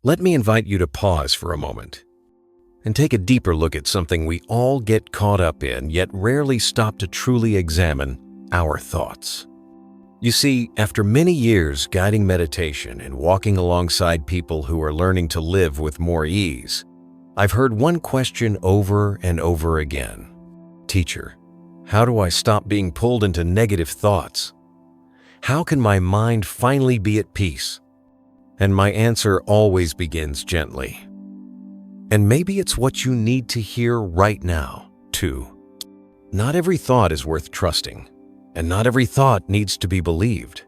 Let me invite you to pause for a moment and take a deeper look at something we all get caught up in, yet rarely stop to truly examine: our thoughts. You see, after many years guiding meditation and walking alongside people who are learning to live with more ease, I've heard one question over and over again. Teacher, how do I stop being pulled into negative thoughts? How can my mind finally be at peace? And my answer always begins gently. And maybe it's what you need to hear right now, too. Not every thought is worth trusting, and not every thought needs to be believed.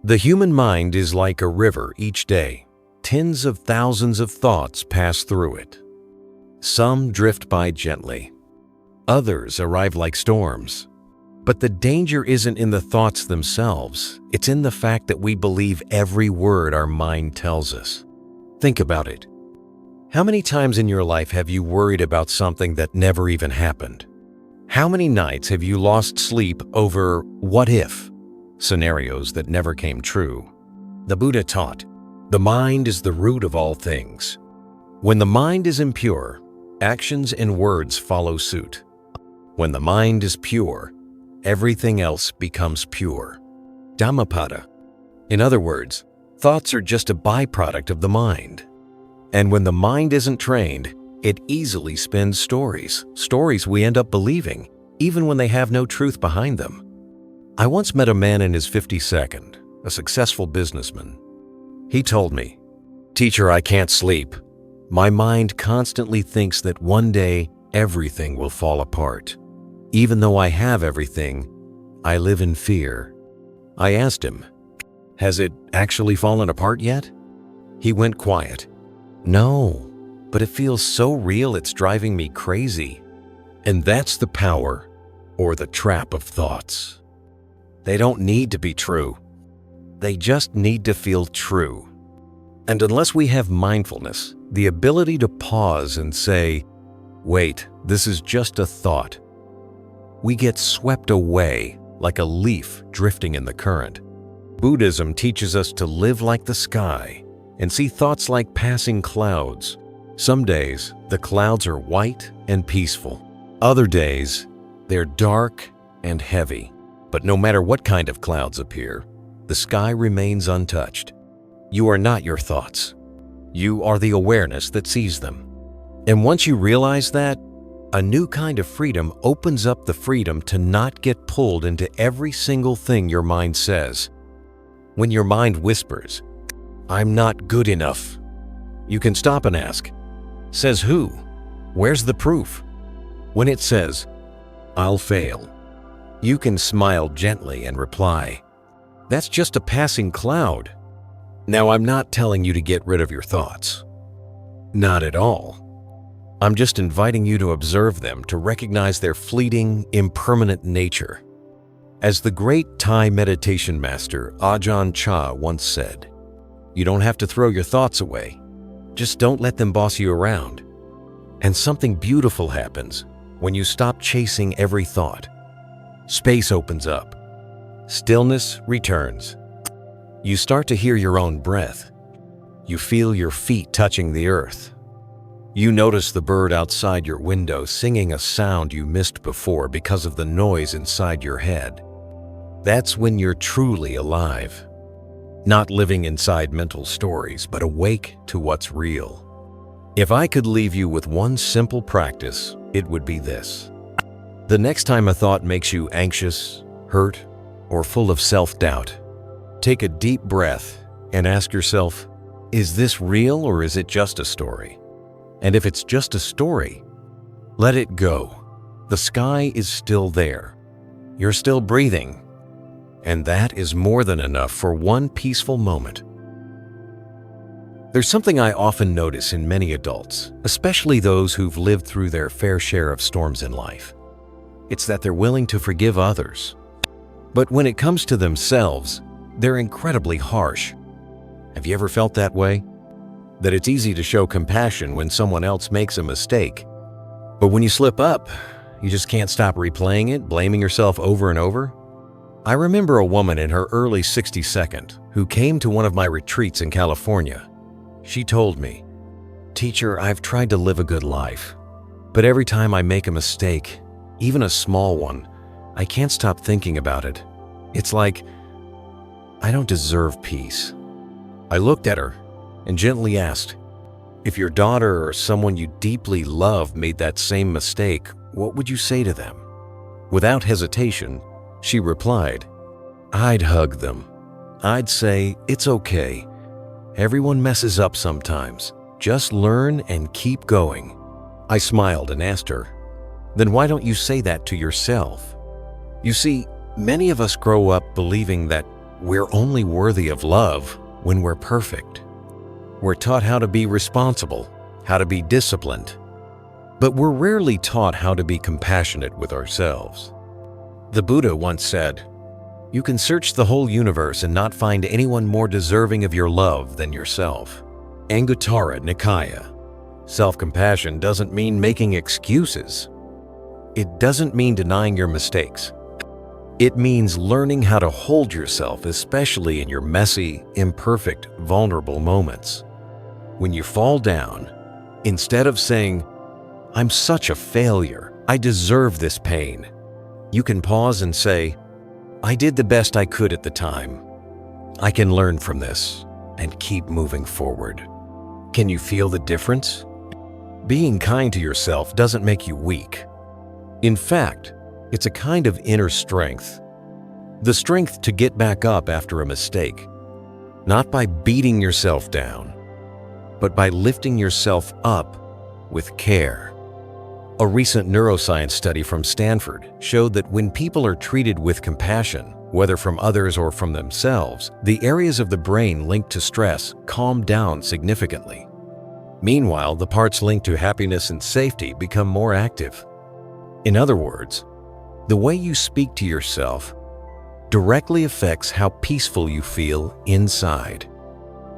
The human mind is like a river each day. Tens of thousands of thoughts pass through it. Some drift by gently. Others arrive like storms. But the danger isn't in the thoughts themselves. It's in the fact that we believe every word our mind tells us. Think about it. How many times in your life have you worried about something that never even happened? How many nights have you lost sleep over what if scenarios that never came true? The Buddha taught, the mind is the root of all things. When the mind is impure, actions and words follow suit. When the mind is pure, everything else becomes pure. Dhammapada. In other words, thoughts are just a byproduct of the mind. And when the mind isn't trained, it easily spins stories we end up believing, even when they have no truth behind them. I once met a man in his 52nd, a successful businessman. He told me, "Teacher, I can't sleep. My mind constantly thinks that one day everything will fall apart. Even though I have everything, I live in fear." I asked him, "Has it actually fallen apart yet?" He went quiet. "No, but it feels so real it's driving me crazy." And that's the power or the trap of thoughts. They don't need to be true. They just need to feel true. And unless we have mindfulness, the ability to pause and say, "Wait, this is just a thought," we get swept away like a leaf drifting in the current. Buddhism teaches us to live like the sky and see thoughts like passing clouds. Some days, the clouds are white and peaceful. Other days, they're dark and heavy. But no matter what kind of clouds appear, the sky remains untouched. You are not your thoughts. You are the awareness that sees them. And once you realize that, a new kind of freedom opens up the freedom to not get pulled into every single thing your mind says. When your mind whispers, "I'm not good enough," you can stop and ask, "Says who? Where's the proof?" When it says, "I'll fail," you can smile gently and reply, "That's just a passing cloud." Now, I'm not telling you to get rid of your thoughts. Not at all. I'm just inviting you to observe them, to recognize their fleeting, impermanent nature. As the great Thai meditation master Ajahn Chah once said, "You don't have to throw your thoughts away. Just don't let them boss you around." And something beautiful happens when you stop chasing every thought. Space opens up. Stillness returns. You start to hear your own breath. You feel your feet touching the earth. You notice the bird outside your window singing a sound you missed before because of the noise inside your head. That's when you're truly alive. Not living inside mental stories, but awake to what's real. If I could leave you with one simple practice, it would be this. The next time a thought makes you anxious, hurt, or full of self-doubt, take a deep breath and ask yourself, is this real or is it just a story? And if it's just a story, let it go. The sky is still there. You're still breathing. And that is more than enough for one peaceful moment. There's something I often notice in many adults, especially those who've lived through their fair share of storms in life. It's that they're willing to forgive others. But when it comes to themselves, they're incredibly harsh. Have you ever felt that way? That it's easy to show compassion when someone else makes a mistake. But when you slip up, you just can't stop replaying it, blaming yourself over and over. I remember a woman in her early 62nd who came to one of my retreats in California. She told me, "Teacher, I've tried to live a good life, but every time I make a mistake, even a small one, I can't stop thinking about it. It's like I don't deserve peace." I looked at her and gently asked, "If your daughter or someone you deeply love made that same mistake, what would you say to them?" Without hesitation, she replied, "I'd hug them. I'd say, 'It's okay. Everyone messes up sometimes. Just learn and keep going.'" I smiled and asked her, "Then why don't you say that to yourself?" You see, many of us grow up believing that we're only worthy of love when we're perfect. We're taught how to be responsible, how to be disciplined, but we're rarely taught how to be compassionate with ourselves. The Buddha once said, "You can search the whole universe and not find anyone more deserving of your love than yourself." Anguttara Nikaya. Self-compassion doesn't mean making excuses. It doesn't mean denying your mistakes. It means learning how to hold yourself, especially in your messy, imperfect, vulnerable moments. When you fall down, instead of saying, "I'm such a failure, I deserve this pain," you can pause and say, "I did the best I could at the time. I can learn from this and keep moving forward." Can you feel the difference? Being kind to yourself doesn't make you weak. In fact, it's a kind of inner strength. The strength to get back up after a mistake, not by beating yourself down, but by lifting yourself up with care. A recent neuroscience study from Stanford showed that when people are treated with compassion, whether from others or from themselves, the areas of the brain linked to stress calm down significantly. Meanwhile, the parts linked to happiness and safety become more active. In other words, the way you speak to yourself directly affects how peaceful you feel inside.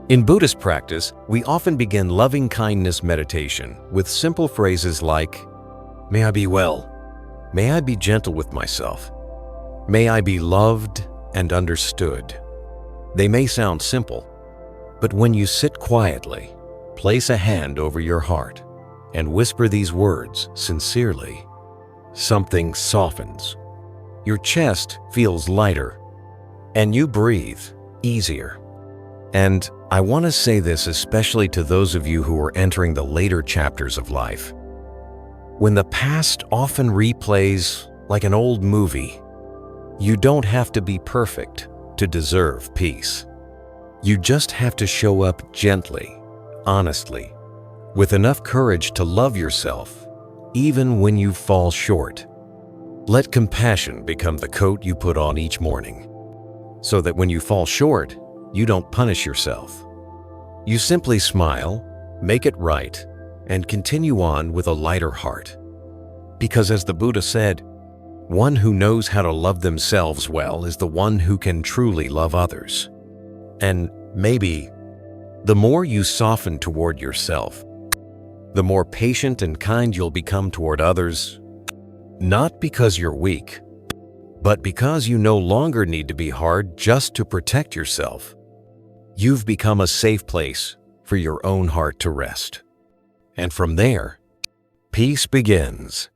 In Buddhist practice, we often begin loving-kindness meditation with simple phrases like, "May I be well. May I be gentle with myself. May I be loved and understood." They may sound simple, but when you sit quietly, place a hand over your heart, and whisper these words sincerely, something softens. Your chest feels lighter, and you breathe easier. And I want to say this especially to those of you who are entering the later chapters of life. When the past often replays like an old movie, you don't have to be perfect to deserve peace. You just have to show up gently, honestly, with enough courage to love yourself, even when you fall short. Let compassion become the coat you put on each morning, so that when you fall short, you don't punish yourself. You simply smile, make it right, and continue on with a lighter heart. Because as the Buddha said, one who knows how to love themselves well is the one who can truly love others. And maybe the more you soften toward yourself, the more patient and kind you'll become toward others, not because you're weak, but because you no longer need to be hard just to protect yourself. You've become a safe place for your own heart to rest. And from there, peace begins.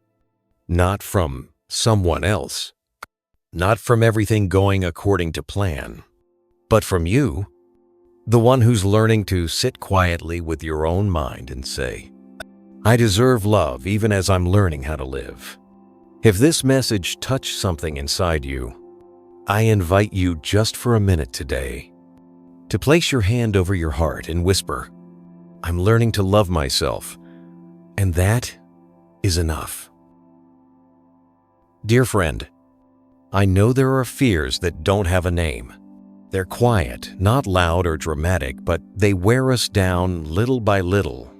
Not from someone else, not from everything going according to plan, but from you, the one who's learning to sit quietly with your own mind and say, "I deserve love even as I'm learning how to live." If this message touched something inside you, I invite you just for a minute today to place your hand over your heart and whisper, "I'm learning to love myself, and that is enough." Dear friend, I know there are fears that don't have a name. They're quiet, not loud or dramatic, but they wear us down little by little,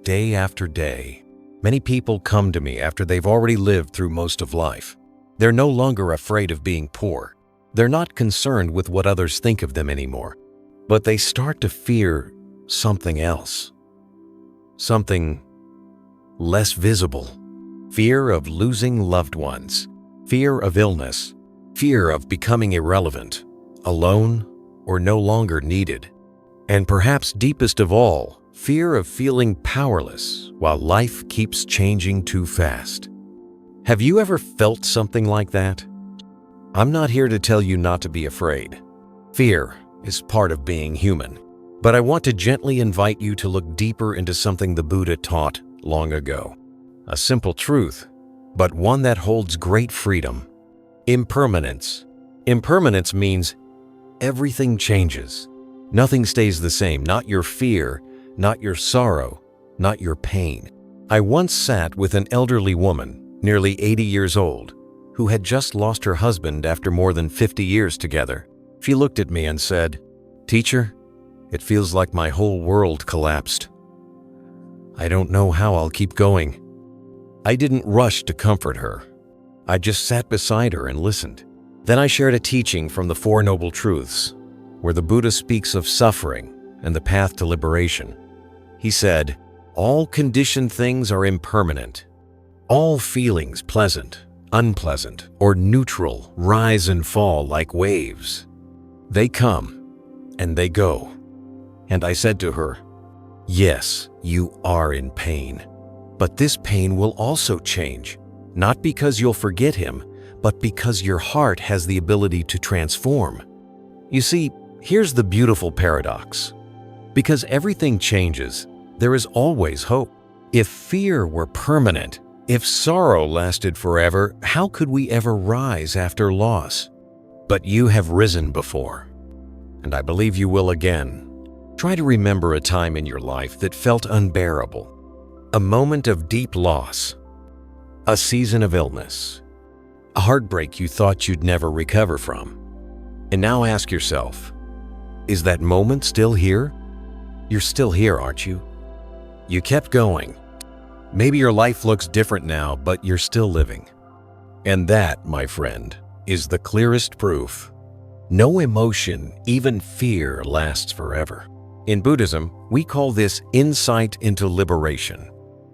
day after day. Many people come to me after they've already lived through most of life. They're no longer afraid of being poor. They're not concerned with what others think of them anymore, but they start to fear something else, something less visible. Fear of losing loved ones, fear of illness, fear of becoming irrelevant, alone, or no longer needed. And perhaps deepest of all, Fear of feeling powerless while life keeps changing too fast. Have you ever felt something like that? I'm not here to tell you not to be afraid. Fear is part of being human. But I want to gently invite you to look deeper into something the Buddha taught long ago. A simple truth, but one that holds great freedom. Impermanence. Impermanence means everything changes. Nothing stays the same, not your fear, not your sorrow, not your pain. I once sat with an elderly woman, nearly 80 years old, who had just lost her husband after more than 50 years together. She looked at me and said, "Teacher, it feels like my whole world collapsed. I don't know how I'll keep going." I didn't rush to comfort her. I just sat beside her and listened. Then I shared a teaching from the Four Noble Truths, where the Buddha speaks of suffering and the path to liberation. He said, "All conditioned things are impermanent. All feelings, pleasant, unpleasant, or neutral, rise and fall like waves. They come and they go." And I said to her, "Yes, you are in pain, but this pain will also change, not because you'll forget him, but because your heart has the ability to transform." You see, here's the beautiful paradox. Because everything changes, there is always hope. If fear were permanent, if sorrow lasted forever, how could we ever rise after loss? But you have risen before, and I believe you will again. Try to remember a time in your life that felt unbearable, a moment of deep loss, a season of illness, a heartbreak you thought you'd never recover from. And now ask yourself, is that moment still here? You're still here, aren't you? You kept going. Maybe your life looks different now, but you're still living. And that, my friend, is the clearest proof. No emotion, even fear, lasts forever. In Buddhism, we call this insight into liberation.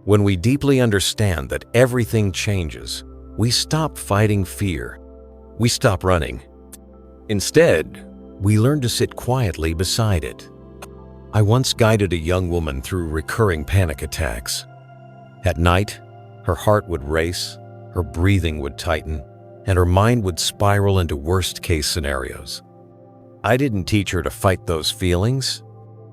When we deeply understand that everything changes, we stop fighting fear. We stop running. Instead, we learn to sit quietly beside it. I once guided a young woman through recurring panic attacks. At night, her heart would race, her breathing would tighten, and her mind would spiral into worst-case scenarios. I didn't teach her to fight those feelings.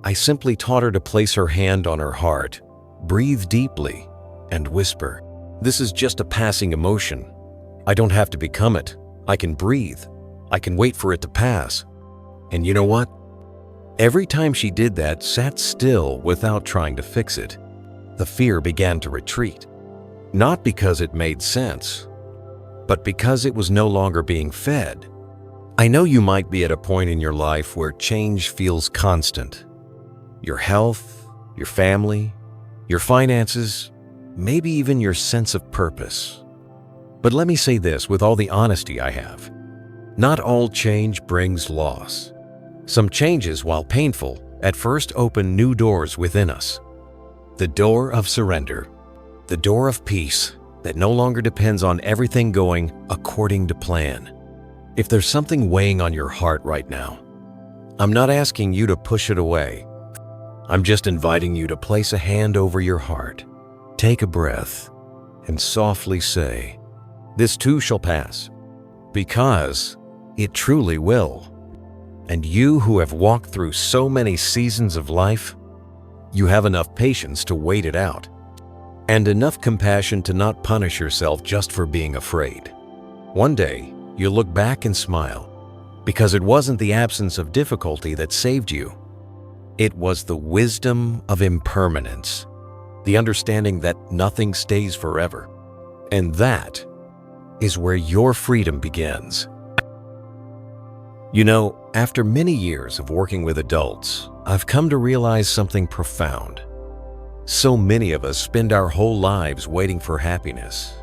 I simply taught her to place her hand on her heart, breathe deeply, and whisper, "This is just a passing emotion. I don't have to become it. I can breathe. I can wait for it to pass." And you know what? Every time she did that, sat still without trying to fix it, the fear began to retreat. Not because it made sense, but because it was no longer being fed. I know you might be at a point in your life where change feels constant. Your health, your family, your finances, maybe even your sense of purpose. But let me say this with all the honesty I have. Not all change brings loss. Some changes, while painful, at first open new doors within us. The door of surrender, the door of peace that no longer depends on everything going according to plan. If there's something weighing on your heart right now, I'm not asking you to push it away. I'm just inviting you to place a hand over your heart, take a breath, and softly say, "This too shall pass," because it truly will. And you who have walked through so many seasons of life, you have enough patience to wait it out, and enough compassion to not punish yourself just for being afraid. One day, you'll look back and smile, because it wasn't the absence of difficulty that saved you. It was the wisdom of impermanence, the understanding that nothing stays forever. And that is where your freedom begins. You know, after many years of working with adults, I've come to realize something profound. So many of us spend our whole lives waiting for happiness.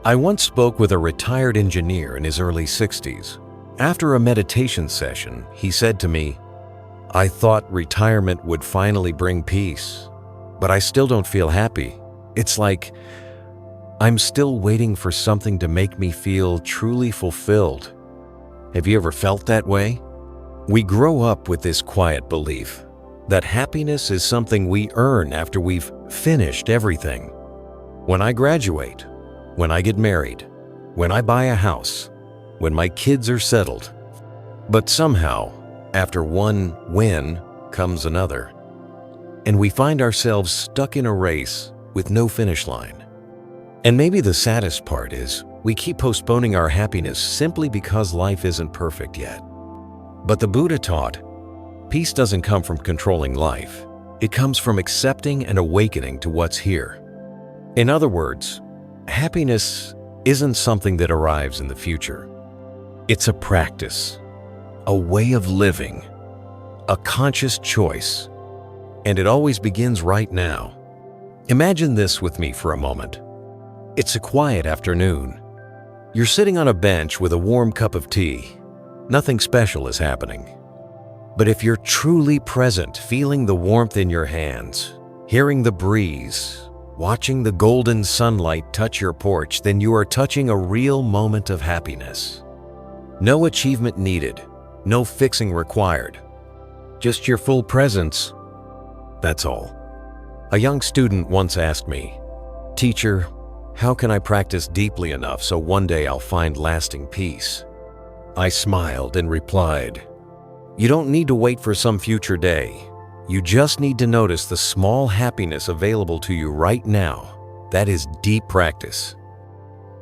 I once spoke with a retired engineer in his early 60s. After a meditation session, he said to me, "I thought retirement would finally bring peace, but I still don't feel happy. It's like I'm still waiting for something to make me feel truly fulfilled." Have you ever felt that way? We grow up with this quiet belief. that happiness is something we earn after we've finished everything. When I graduate, when I get married, when I buy a house, when my kids are settled. But somehow, after one win comes another, and we find ourselves stuck in a race with no finish line. And maybe the saddest part is we keep postponing our happiness simply because life isn't perfect yet. But the Buddha taught, peace doesn't come from controlling life. It comes from accepting and awakening to what's here. In other words, happiness isn't something that arrives in the future. It's a practice, a way of living, a conscious choice, and it always begins right now. Imagine this with me for a moment. It's a quiet afternoon. You're sitting on a bench with a warm cup of tea. Nothing special is happening. But if you're truly present, feeling the warmth in your hands, hearing the breeze, watching the golden sunlight touch your porch, then you are touching a real moment of happiness. No achievement needed, no fixing required. Just your full presence. That's all. A young student once asked me, "Teacher, how can I practice deeply enough so one day I'll find lasting peace?" I smiled and replied, "You don't need to wait for some future day. You just need to notice the small happiness available to you right now. That is deep practice."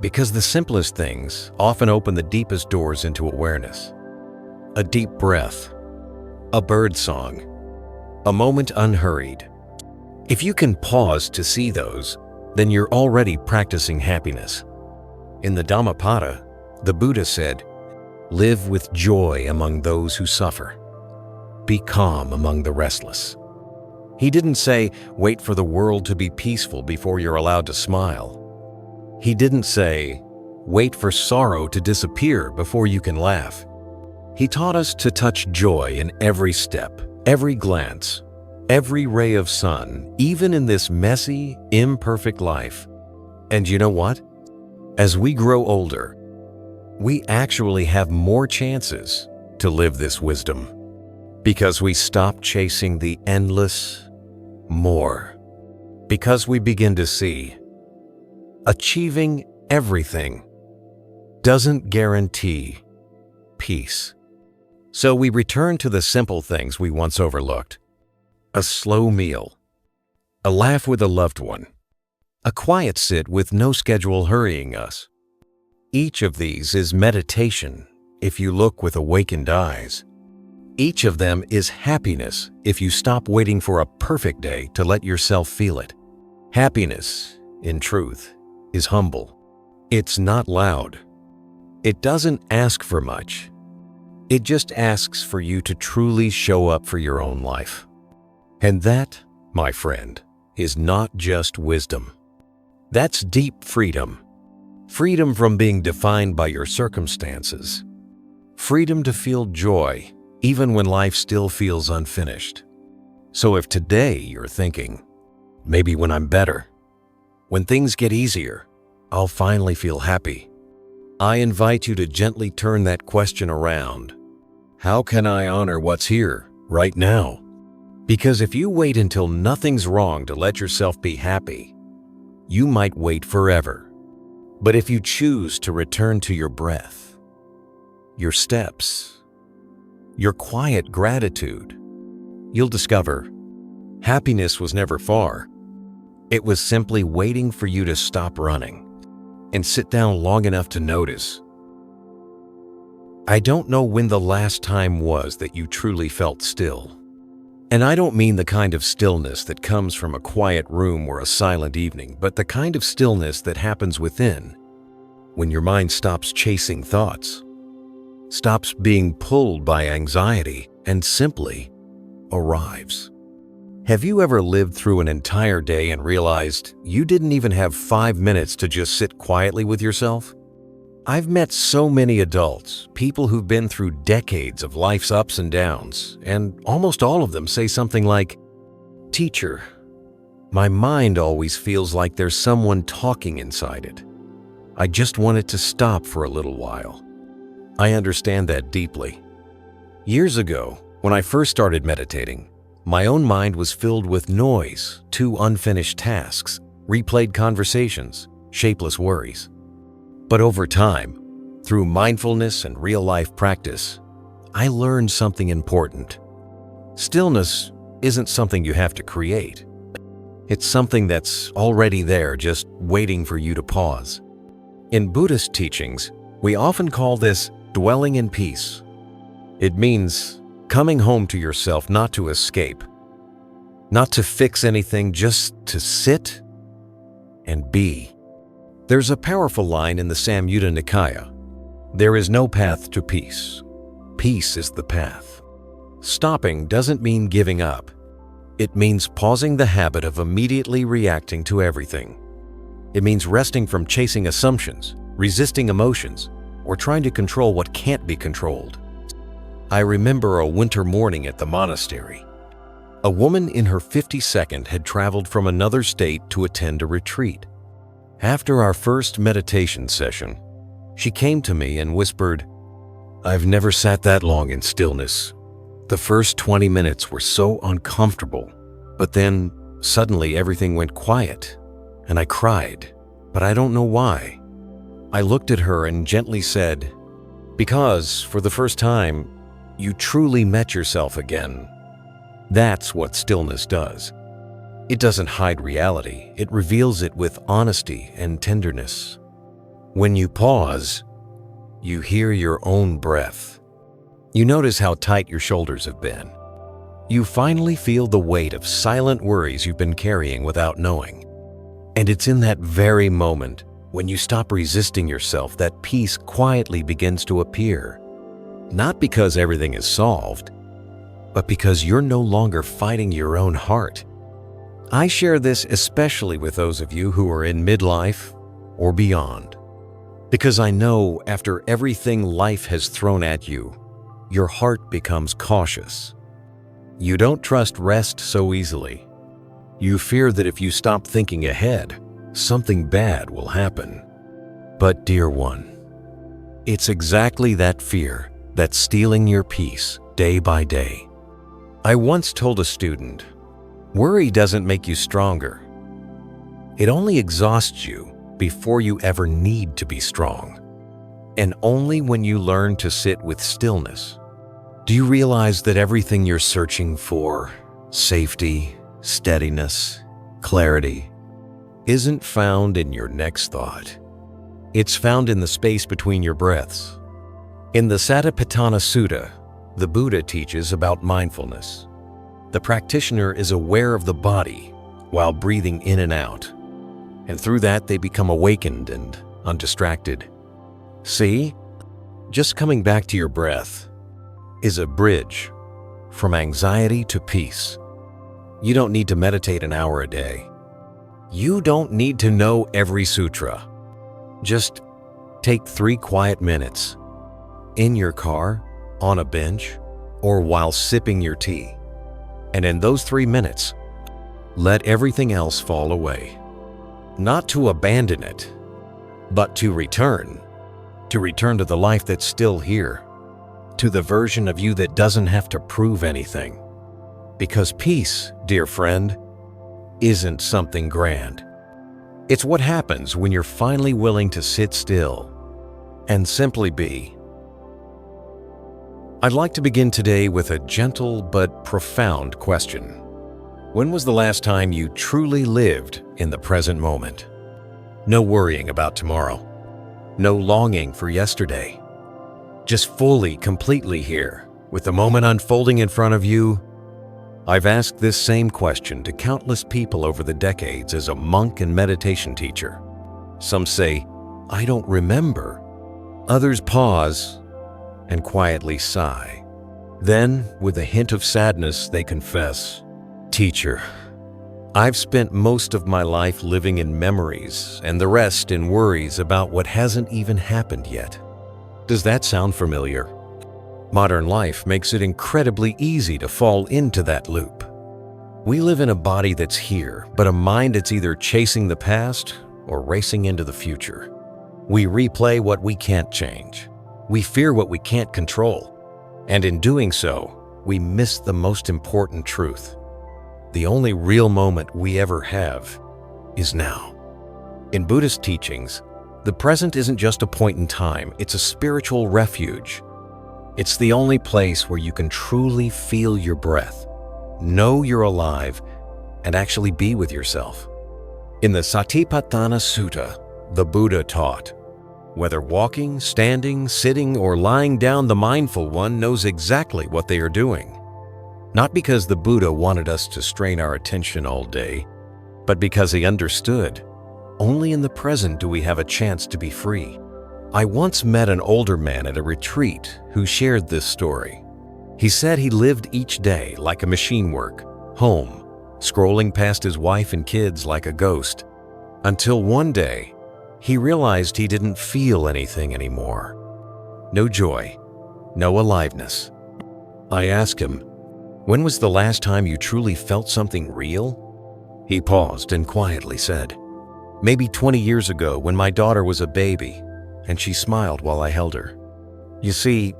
Because the simplest things often open the deepest doors into awareness. A deep breath, a bird song, a moment unhurried. If you can pause to see those, then you're already practicing happiness. In the Dhammapada, the Buddha said, "Live with joy among those who suffer. Be calm among the restless." He didn't say, wait for the world to be peaceful before you're allowed to smile. He didn't say, wait for sorrow to disappear before you can laugh. He taught us to touch joy in every step, every glance, every ray of sun, even in this messy, imperfect life. And you know what? As we grow older, we actually have more chances to live this wisdom because we stop chasing the endless more. Because we begin to see achieving everything doesn't guarantee peace. So we return to the simple things we once overlooked. A slow meal, a laugh with a loved one, a quiet sit with no schedule hurrying us. Each of these is meditation if you look with awakened eyes. Each of them is happiness if you stop waiting for a perfect day to let yourself feel it. Happiness, in truth, is humble. It's not loud. It doesn't ask for much. It just asks for you to truly show up for your own life. And that, my friend, is not just wisdom. That's deep freedom. Freedom from being defined by your circumstances. Freedom to feel joy, even when life still feels unfinished. So if today you're thinking, maybe when I'm better, when things get easier, I'll finally feel happy, I invite you to gently turn that question around. How can I honor what's here, right now? Because if you wait until nothing's wrong to let yourself be happy, you might wait forever. But if you choose to return to your breath, your steps, your quiet gratitude, you'll discover happiness was never far. It was simply waiting for you to stop running and sit down long enough to notice. I don't know when the last time was that you truly felt still. And I don't mean the kind of stillness that comes from a quiet room or a silent evening, but the kind of stillness that happens within, when your mind stops chasing thoughts, stops being pulled by anxiety, and simply arrives. Have you ever lived through an entire day and realized you didn't even have 5 minutes to just sit quietly with yourself? I've met so many adults, people who've been through decades of life's ups and downs, and almost all of them say something like, "Teacher, my mind always feels like there's someone talking inside it. I just want it to stop for a little while." I understand that deeply. Years ago, when I first started meditating, My own mind was filled with noise, too unfinished tasks, replayed conversations, shapeless worries. But over time, through mindfulness and real-life practice, I learned something important. Stillness isn't something you have to create. It's something that's already there, just waiting for you to pause. In Buddhist teachings, we often call this dwelling in peace. It means coming home to yourself, not to escape, not to fix anything, just to sit and be. There's a powerful line in the Samyutta Nikaya. There is no path to peace. Peace is the path. Stopping doesn't mean giving up. It means pausing the habit of immediately reacting to everything. It means resting from chasing assumptions, resisting emotions, or trying to control what can't be controlled. I remember a winter morning at the monastery. A woman in her 52nd had traveled from another state to attend a retreat. After our first meditation session, she came to me and whispered, "I've never sat that long in stillness. The first 20 minutes were so uncomfortable, but then suddenly everything went quiet, and I cried, but I don't know why." I looked at her and gently said, "Because for the first time, you truly met yourself again." That's what stillness does. It doesn't hide reality, it reveals it with honesty and tenderness. When you pause, you hear your own breath. You notice how tight your shoulders have been. You finally feel the weight of silent worries you've been carrying without knowing. And it's in that very moment, when you stop resisting yourself, that peace quietly begins to appear. Not because everything is solved, but because you're no longer fighting your own heart. I share this especially with those of you who are in midlife or beyond, because I know after everything life has thrown at you, your heart becomes cautious. You don't trust rest so easily. You fear that if you stop thinking ahead, something bad will happen. But dear one, it's exactly that fear that's stealing your peace day by day. I once told a student, worry doesn't make you stronger. It only exhausts you before you ever need to be strong. And only when you learn to sit with stillness, do you realize that everything you're searching for, safety, steadiness, clarity, isn't found in your next thought. It's found in the space between your breaths. In the Satipatthana Sutta, the Buddha teaches about mindfulness. The practitioner is aware of the body while breathing in and out, and through that they become awakened and undistracted. See, just coming back to your breath is a bridge from anxiety to peace. You don't need to meditate an hour a day. You don't need to know every sutra. Just take 3 quiet minutes in your car, on a bench, or while sipping your tea. And in those 3 minutes, let everything else fall away. Not to abandon it, but to return to the life that's still here, to the version of you that doesn't have to prove anything. Because peace, dear friend, isn't something grand. It's what happens when you're finally willing to sit still and simply be. I'd like to begin today with a gentle but profound question. When was the last time you truly lived in the present moment? No worrying about tomorrow. No longing for yesterday. Just fully, completely here, with the moment unfolding in front of you. I've asked this same question to countless people over the decades as a monk and meditation teacher. Some say, "I don't remember." Others pause and quietly sigh. Then, with a hint of sadness, they confess, "Teacher, I've spent most of my life living in memories and the rest in worries about what hasn't even happened yet." Does that sound familiar? Modern life makes it incredibly easy to fall into that loop. We live in a body that's here, but a mind that's either chasing the past or racing into the future. We replay what we can't change. We fear what we can't control. And in doing so, we miss the most important truth. The only real moment we ever have is now. In Buddhist teachings, the present isn't just a point in time, it's a spiritual refuge. It's the only place where you can truly feel your breath, know you're alive, and actually be with yourself. In the Satipatthana Sutta, the Buddha taught, whether walking, standing, sitting, or lying down, the mindful one knows exactly what they are doing. Not because the Buddha wanted us to strain our attention all day, but because he understood, only in the present do we have a chance to be free. I once met an older man at a retreat who shared this story. He said he lived each day like a machine work, home, scrolling past his wife and kids like a ghost, until one day, he realized he didn't feel anything anymore. No joy, no aliveness. I asked him, "When was the last time you truly felt something real?" He paused and quietly said, "Maybe 20 years ago when my daughter was a baby, and she smiled while I held her." You see,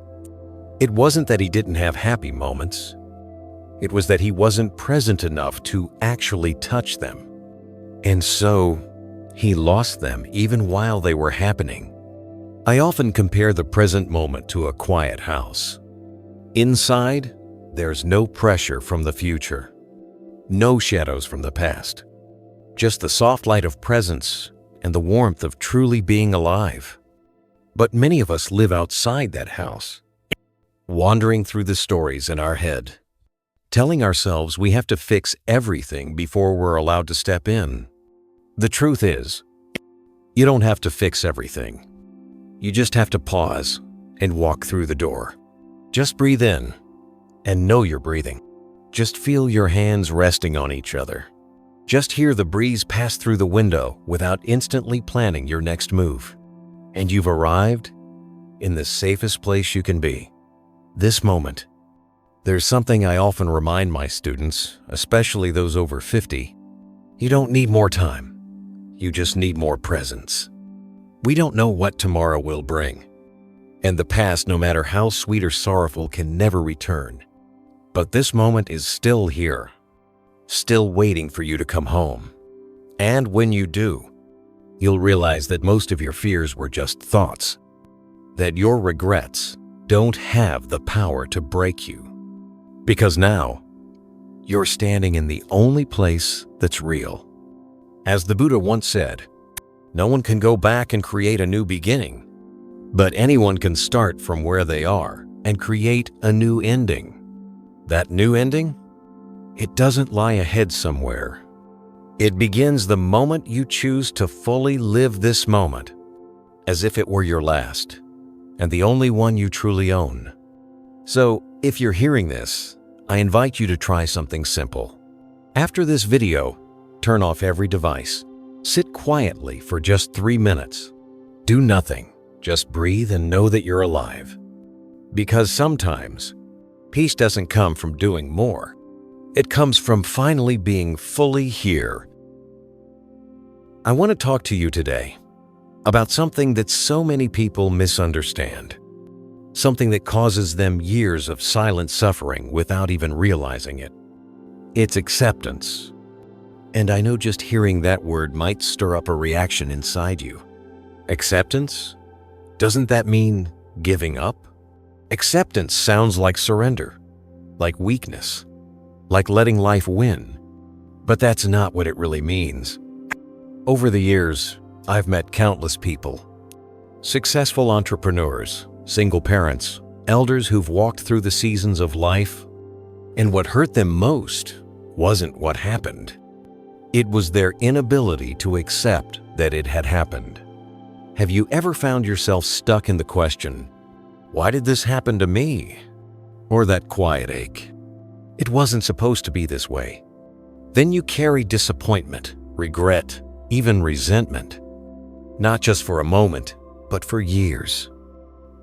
it wasn't that he didn't have happy moments. It was that he wasn't present enough to actually touch them. And so, he lost them even while they were happening. I often compare the present moment to a quiet house. Inside, there's no pressure from the future, no shadows from the past, just the soft light of presence and the warmth of truly being alive. But many of us live outside that house, wandering through the stories in our head, telling ourselves we have to fix everything before we're allowed to step in. The truth is, you don't have to fix everything. You just have to pause and walk through the door. Just breathe in and know you're breathing. Just feel your hands resting on each other. Just hear the breeze pass through the window without instantly planning your next move. And you've arrived in the safest place you can be, this moment. There's something I often remind my students, especially those over 50. You don't need more time. You just need more presence. We don't know what tomorrow will bring. And the past, no matter how sweet or sorrowful, can never return. But this moment is still here, still waiting for you to come home. And when you do, you'll realize that most of your fears were just thoughts, that your regrets don't have the power to break you. Because now, you're standing in the only place that's real. As the Buddha once said, no one can go back and create a new beginning, but anyone can start from where they are and create a new ending. That new ending? It doesn't lie ahead somewhere. It begins the moment you choose to fully live this moment, as if it were your last, and the only one you truly own. So, if you're hearing this, I invite you to try something simple. After this video, turn off every device. Sit quietly for just 3 minutes. Do nothing, just breathe and know that you're alive. Because sometimes, peace doesn't come from doing more. It comes from finally being fully here. I want to talk to you today about something that so many people misunderstand. Something that causes them years of silent suffering without even realizing it. It's acceptance. And I know just hearing that word might stir up a reaction inside you. Acceptance? Doesn't that mean giving up? Acceptance sounds like surrender, like weakness, like letting life win. But that's not what it really means. Over the years, I've met countless people. Successful entrepreneurs, single parents, elders who've walked through the seasons of life. And what hurt them most wasn't what happened. It was their inability to accept that it had happened. Have you ever found yourself stuck in the question, why did this happen to me? Or that quiet ache, it wasn't supposed to be this way. Then you carry disappointment, regret, even resentment. Not just for a moment, but for years.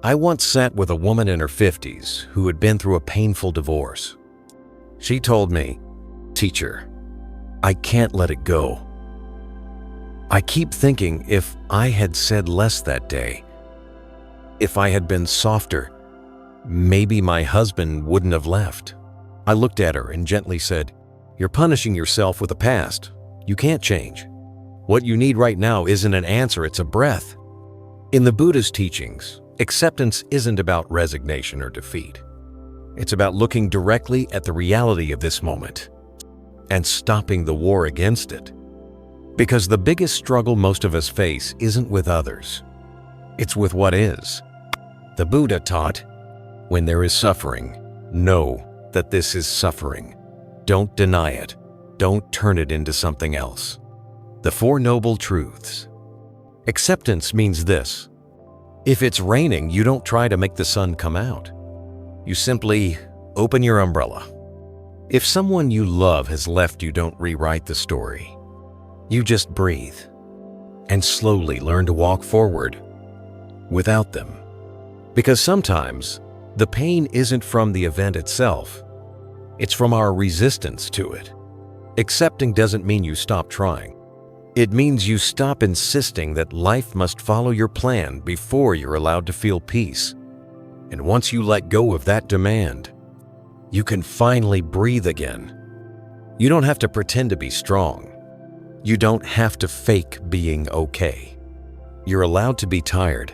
I once sat with a woman in her 50s who had been through a painful divorce. She told me, "Teacher, I can't let it go. I keep thinking if I had said less that day, if I had been softer, maybe my husband wouldn't have left. I looked at her and gently said, "You're punishing yourself with the past. You can't change. What you need right now isn't an answer, it's a breath." In the Buddhist teachings, acceptance isn't about resignation or defeat. It's about looking directly at the reality of this moment and stopping the war against it. Because the biggest struggle most of us face isn't with others. It's with what is. The Buddha taught, when there is suffering, know that this is suffering. Don't deny it. Don't turn it into something else. The Four Noble Truths. Acceptance means this. If it's raining, you don't try to make the sun come out. You simply open your umbrella. If someone you love has left, you don't rewrite the story. You just breathe and slowly learn to walk forward without them. Because sometimes the pain isn't from the event itself. It's from our resistance to it. Accepting doesn't mean you stop trying. It means you stop insisting that life must follow your plan before you're allowed to feel peace. And once you let go of that demand, you can finally breathe again. You don't have to pretend to be strong. You don't have to fake being okay. You're allowed to be tired.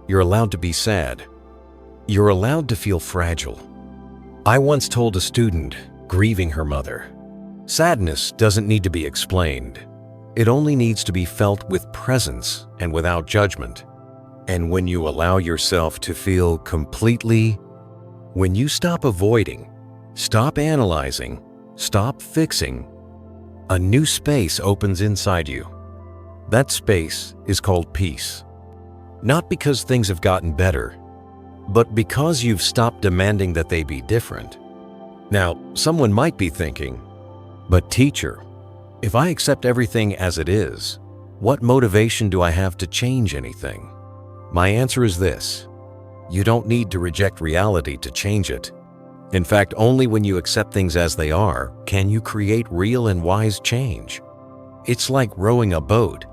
You're allowed to be sad. You're allowed to feel fragile. I once told a student grieving her mother, sadness doesn't need to be explained. It only needs to be felt with presence and without judgment. And when you allow yourself to feel completely, when you stop avoiding, stop analyzing, stop fixing, a new space opens inside you. That space is called peace. Not because things have gotten better, but because you've stopped demanding that they be different. Now, someone might be thinking, but teacher, if I accept everything as it is, what motivation do I have to change anything? My answer is this: you don't need to reject reality to change it. In fact, only when you accept things as they are can you create real and wise change. It's like rowing a boat.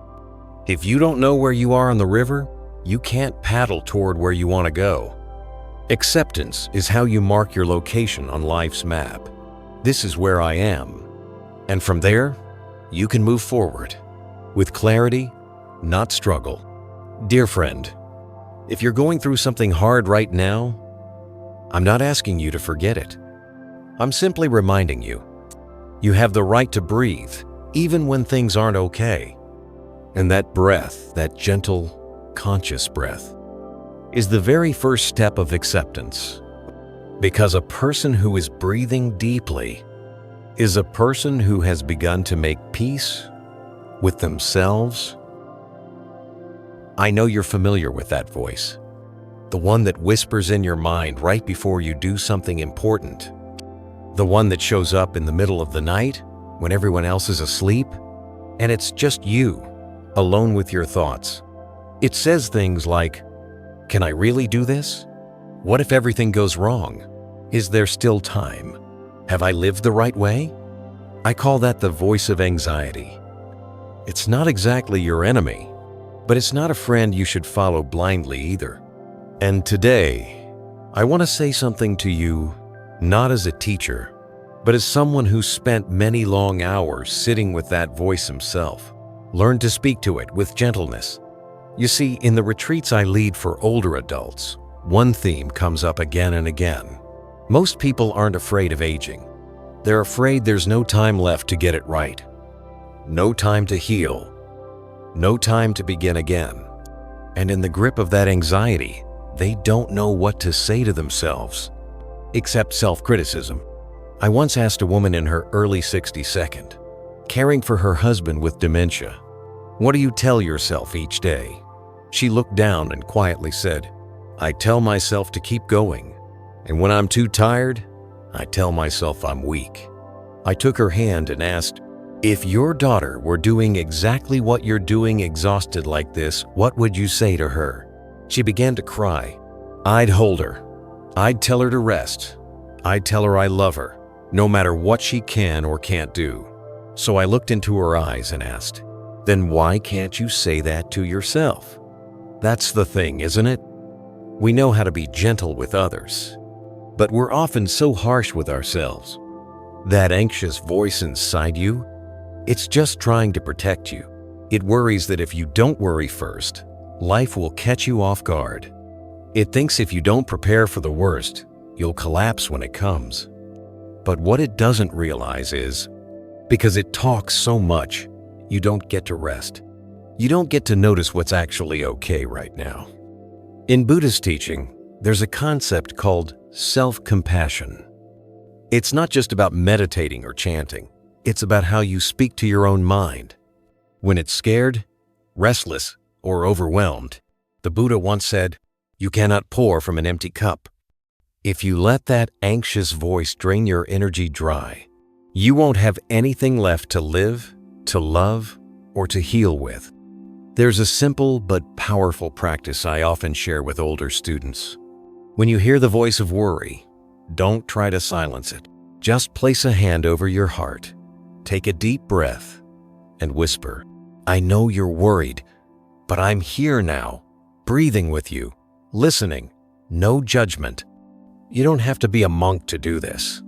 If you don't know where you are on the river, you can't paddle toward where you want to go. Acceptance is how you mark your location on life's map. This is where I am. And from there, you can move forward with clarity, not struggle. Dear friend, if you're going through something hard right now, I'm not asking you to forget it. I'm simply reminding you, you have the right to breathe, even when things aren't okay. And that breath, that gentle, conscious breath, is the very first step of acceptance. Because a person who is breathing deeply is a person who has begun to make peace with themselves. I know you're familiar with that voice, the one that whispers in your mind right before you do something important, the one that shows up in the middle of the night when everyone else is asleep, and it's just you, alone with your thoughts. It says things like, "Can I really do this? What if everything goes wrong? Is there still time? Have I lived the right way?" I call that the voice of anxiety. It's not exactly your enemy, but it's not a friend you should follow blindly either. And today, I want to say something to you, not as a teacher, but as someone who spent many long hours sitting with that voice himself. Learn to speak to it with gentleness. You see, in the retreats I lead for older adults, one theme comes up again and again. Most people aren't afraid of aging. They're afraid there's no time left to get it right. No time to heal. No time to begin again. And in the grip of that anxiety, they don't know what to say to themselves, except self-criticism. I once asked a woman in her early 62nd, caring for her husband with dementia, "What do you tell yourself each day?" She looked down and quietly said, "I tell myself to keep going. And when I'm too tired, I tell myself I'm weak." I took her hand and asked, "If your daughter were doing exactly what you're doing exhausted like this, what would you say to her?" She began to cry. I'd hold her. I'd tell her to rest. I'd tell her I love her, no matter what she can or can't do. So I looked into her eyes and asked, "Then why can't you say that to yourself?" That's the thing, isn't it? We know how to be gentle with others, but we're often so harsh with ourselves. That anxious voice inside you, it's just trying to protect you. It worries that if you don't worry first, life will catch you off guard. It thinks if you don't prepare for the worst, you'll collapse when it comes. But what it doesn't realize is, because it talks so much, you don't get to rest. You don't get to notice what's actually okay right now. In Buddhist teaching, there's a concept called self-compassion. It's not just about meditating or chanting. It's about how you speak to your own mind. When it's scared, restless, or overwhelmed, the Buddha once said, "You cannot pour from an empty cup." If you let that anxious voice drain your energy dry, you won't have anything left to live, to love, or to heal with. There's a simple but powerful practice I often share with older students. When you hear the voice of worry, don't try to silence it. Just place a hand over your heart, take a deep breath, and whisper, "I know you're worried, but I'm here now, breathing with you, listening, no judgment." You don't have to be a monk to do this.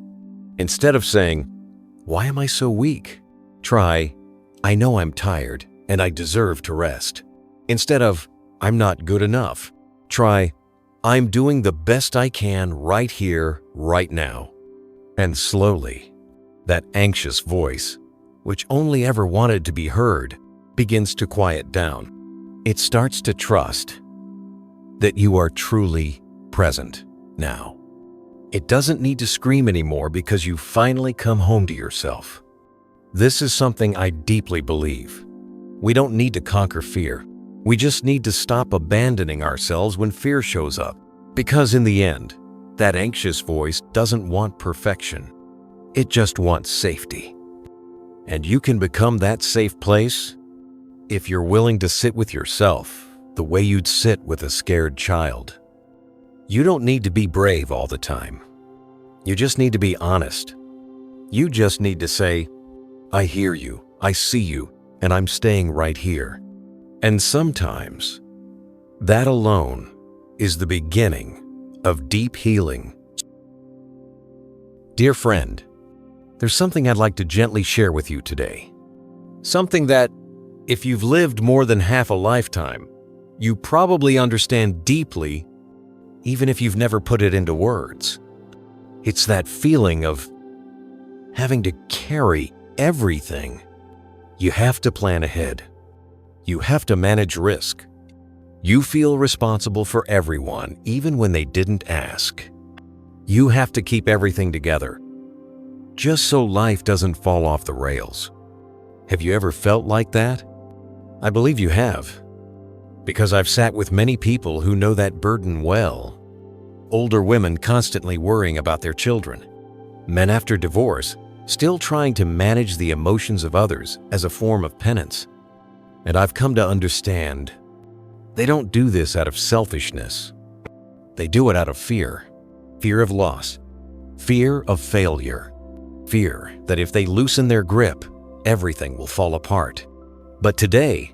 Instead of saying, "Why am I so weak?" try, "I know I'm tired and I deserve to rest." Instead of, "I'm not good enough," try, "I'm doing the best I can right here, right now." And slowly, that anxious voice, which only ever wanted to be heard, begins to quiet down. It starts to trust that you are truly present now. It doesn't need to scream anymore because you finally come home to yourself. This is something I deeply believe. We don't need to conquer fear. We just need to stop abandoning ourselves when fear shows up. Because in the end, that anxious voice doesn't want perfection. It just wants safety. And you can become that safe place if you're willing to sit with yourself the way you'd sit with a scared child. You don't need to be brave all the time. You just need to be honest. You just need to say, "I hear you, I see you, and I'm staying right here." And sometimes, that alone is the beginning of deep healing. Dear friend, there's something I'd like to gently share with you today. Something that, if you've lived more than half a lifetime, you probably understand deeply, even if you've never put it into words. It's that feeling of having to carry everything. You have to plan ahead. You have to manage risk. You feel responsible for everyone, even when they didn't ask. You have to keep everything together, just so life doesn't fall off the rails. Have you ever felt like that? I believe you have, because I've sat with many people who know that burden well. Older women constantly worrying about their children. Men after divorce, still trying to manage the emotions of others as a form of penance. And I've come to understand, they don't do this out of selfishness. They do it out of fear. Fear of loss. Fear of failure. Fear that if they loosen their grip, everything will fall apart. But today,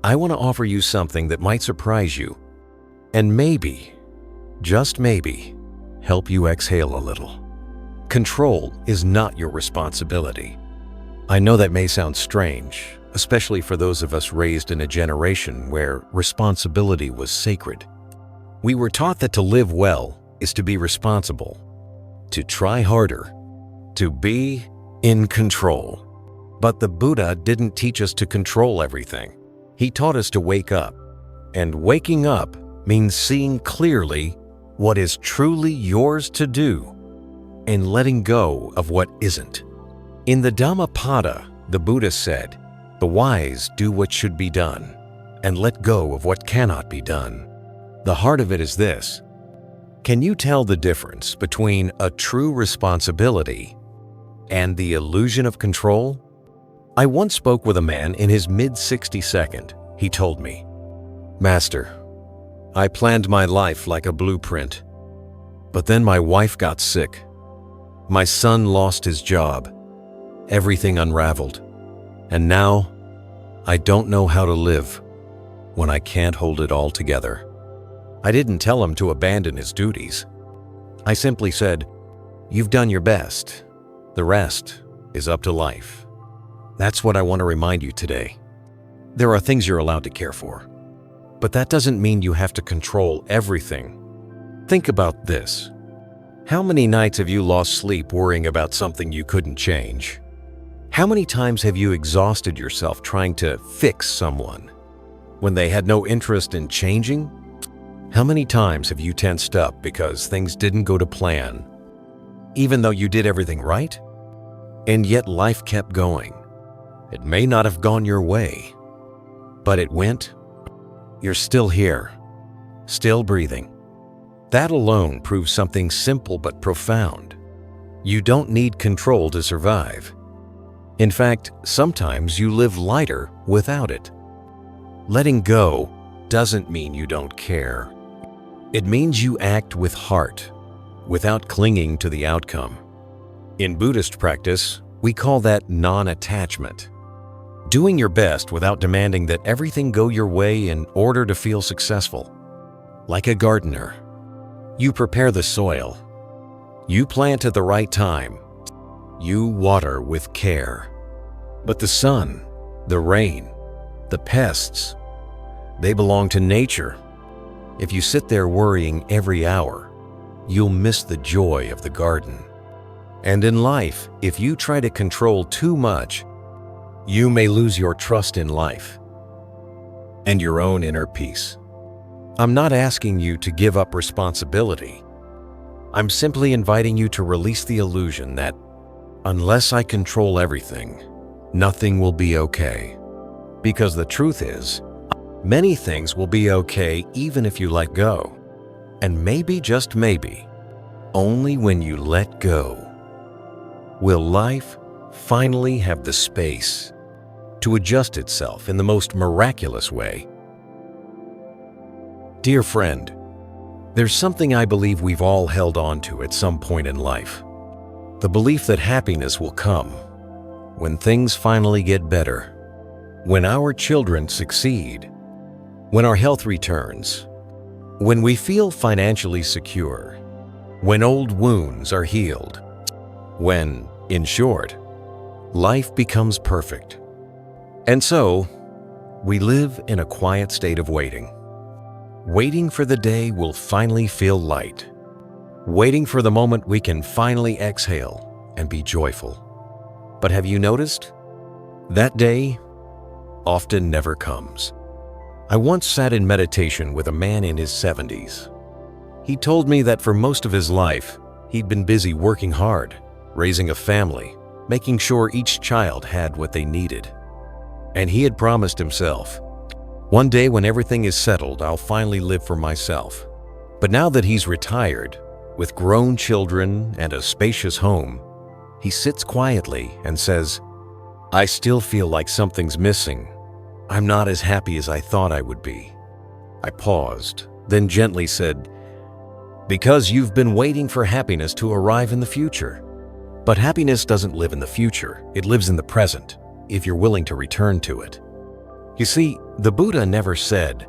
I want to offer you something that might surprise you, and maybe, just maybe, help you exhale a little. Control is not your responsibility. I know that may sound strange, especially for those of us raised in a generation where responsibility was sacred. We were taught that to live well is to be responsible, to try harder, to be in control. But the Buddha didn't teach us to control everything. He taught us to wake up. And waking up means seeing clearly what is truly yours to do and letting go of what isn't. In the Dhammapada, the Buddha said, "The wise do what should be done and let go of what cannot be done." The heart of it is this: can you tell the difference between a true responsibility and the illusion of control? I once spoke with a man in his mid-62nd. He told me, "Master, I planned my life like a blueprint, but then my wife got sick. My son lost his job. Everything unraveled. And now, I don't know how to live when I can't hold it all together." I didn't tell him to abandon his duties. I simply said, "You've done your best. The rest is up to life." That's what I want to remind you today. There are things you're allowed to care for, but that doesn't mean you have to control everything. Think about this. How many nights have you lost sleep worrying about something you couldn't change? How many times have you exhausted yourself trying to fix someone when they had no interest in changing? How many times have you tensed up because things didn't go to plan, even though you did everything right? And yet life kept going. It may not have gone your way, but it went. You're still here, still breathing. That alone proves something simple but profound. You don't need control to survive. In fact, sometimes you live lighter without it. Letting go doesn't mean you don't care. It means you act with heart, without clinging to the outcome. In Buddhist practice, we call that non-attachment. Doing your best without demanding that everything go your way in order to feel successful. Like a gardener, you prepare the soil. You plant at the right time. You water with care. But the sun, the rain, the pests, they belong to nature. If you sit there worrying every hour, you'll miss the joy of the garden. And in life, if you try to control too much, you may lose your trust in life and your own inner peace. I'm not asking you to give up responsibility. I'm simply inviting you to release the illusion that unless I control everything, nothing will be okay. Because the truth is, many things will be okay even if you let go. And maybe, just maybe, only when you let go, will life finally have the space to adjust itself in the most miraculous way. Dear friend, there's something I believe we've all held on to at some point in life. The belief that happiness will come when things finally get better, when our children succeed, when our health returns, when we feel financially secure, when old wounds are healed, when, in short, life becomes perfect. And so, we live in a quiet state of waiting. Waiting for the day we'll finally feel light. Waiting for the moment we can finally exhale and be joyful. But have you noticed? That day often never comes. I once sat in meditation with a man in his 70s. He told me that for most of his life, he'd been busy working hard, raising a family, making sure each child had what they needed. And he had promised himself, one day when everything is settled, I'll finally live for myself. But now that he's retired, with grown children and a spacious home, he sits quietly and says, I still feel like something's missing. I'm not as happy as I thought I would be. I paused, then gently said, because you've been waiting for happiness to arrive in the future. But happiness doesn't live in the future, it lives in the present, if you're willing to return to it. You see, the Buddha never said,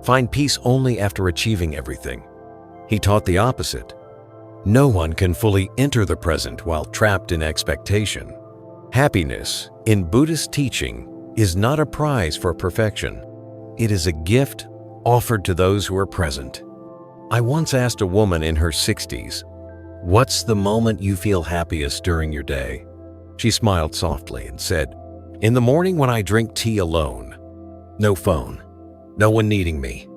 find peace only after achieving everything. He taught the opposite. No one can fully enter the present while trapped in expectation. Happiness, in Buddhist teaching, is not a prize for perfection. It is a gift offered to those who are present. I once asked a woman in her 60s, what's the moment you feel happiest during your day? She smiled softly and said, in the morning when I drink tea alone. No phone, no one needing me,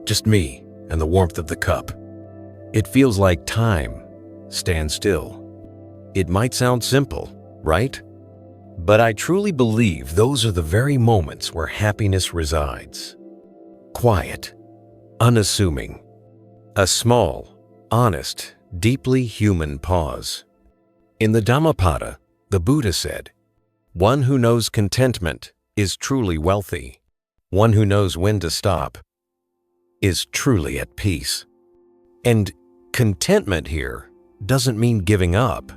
just me and the warmth of the cup. It feels like time stands still. It might sound simple, right? But I truly believe those are the very moments where happiness resides. Quiet, unassuming, a small, honest, deeply human pause. In the Dhammapada, the Buddha said, one who knows contentment is truly wealthy. One who knows when to stop is truly at peace. And contentment here doesn't mean giving up.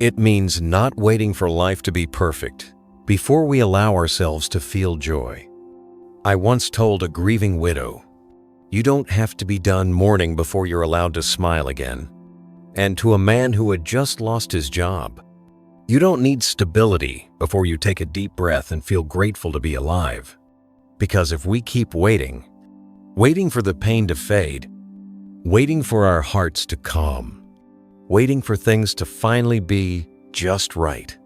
It means not waiting for life to be perfect before we allow ourselves to feel joy. I once told a grieving widow, You don't have to be done mourning before you're allowed to smile again. And to a man who had just lost his job, you don't need stability before you take a deep breath and feel grateful to be alive. Because if we keep waiting for the pain to fade, waiting for our hearts to calm, waiting for things to finally be just right,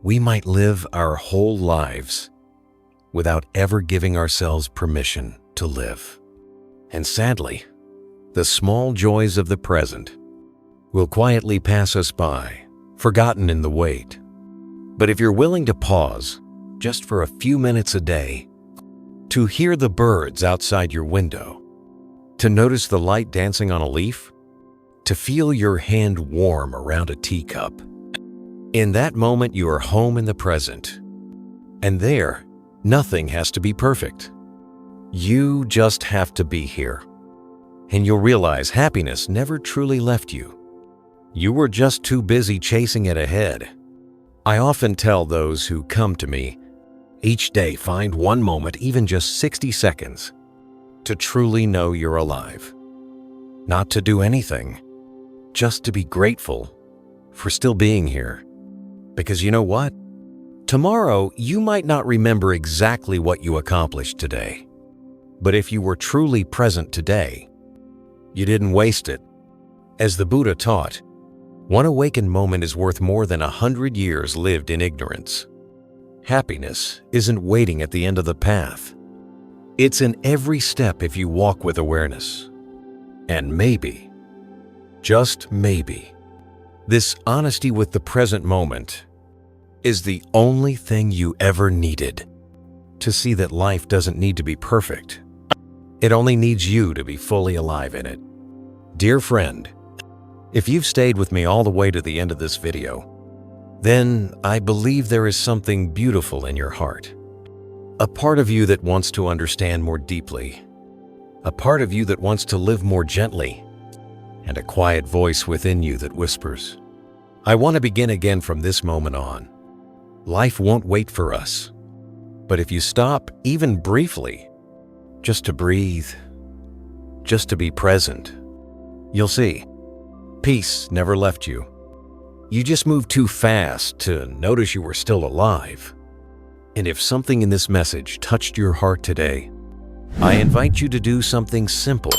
we might live our whole lives without ever giving ourselves permission to live. And sadly, the small joys of the present will quietly pass us by, forgotten in the wait. But if you're willing to pause just for a few minutes a day, to hear the birds outside your window, to notice the light dancing on a leaf, to feel your hand warm around a teacup, in that moment you are home in the present. And there, nothing has to be perfect. You just have to be here. And you'll realize happiness never truly left you. You were just too busy chasing it ahead. I often tell those who come to me, each day find one moment, even just 60 seconds, to truly know you're alive. Not to do anything, just to be grateful for still being here. Because you know what? Tomorrow, you might not remember exactly what you accomplished today. But if you were truly present today, you didn't waste it. As the Buddha taught, one awakened moment is worth more than 100 years lived in ignorance. Happiness isn't waiting at the end of the path. It's in every step if you walk with awareness. And maybe, just maybe, this honesty with the present moment is the only thing you ever needed to see that life doesn't need to be perfect. It only needs you to be fully alive in it. Dear friend, if you've stayed with me all the way to the end of this video, then I believe there is something beautiful in your heart. A part of you that wants to understand more deeply. A part of you that wants to live more gently. And a quiet voice within you that whispers, I want to begin again from this moment on. Life won't wait for us. But if you stop, even briefly, just to breathe, just to be present, you'll see. Peace never left you. You just moved too fast to notice you were still alive. And if something in this message touched your heart today, I invite you to do something simple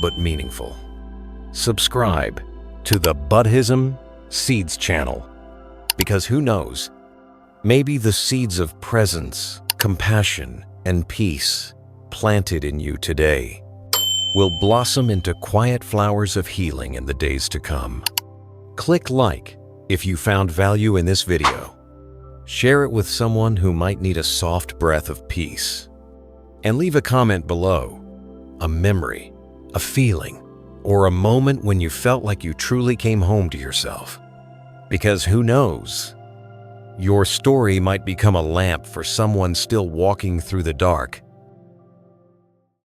but meaningful. Subscribe to the Buddhism Seeds channel. Because who knows, maybe the seeds of presence, compassion, and peace planted in you today will blossom into quiet flowers of healing in the days to come. Click like if you found value in this video. Share it with someone who might need a soft breath of peace. And leave a comment below, a memory, a feeling, or a moment when you felt like you truly came home to yourself. Because who knows, your story might become a lamp for someone still walking through the dark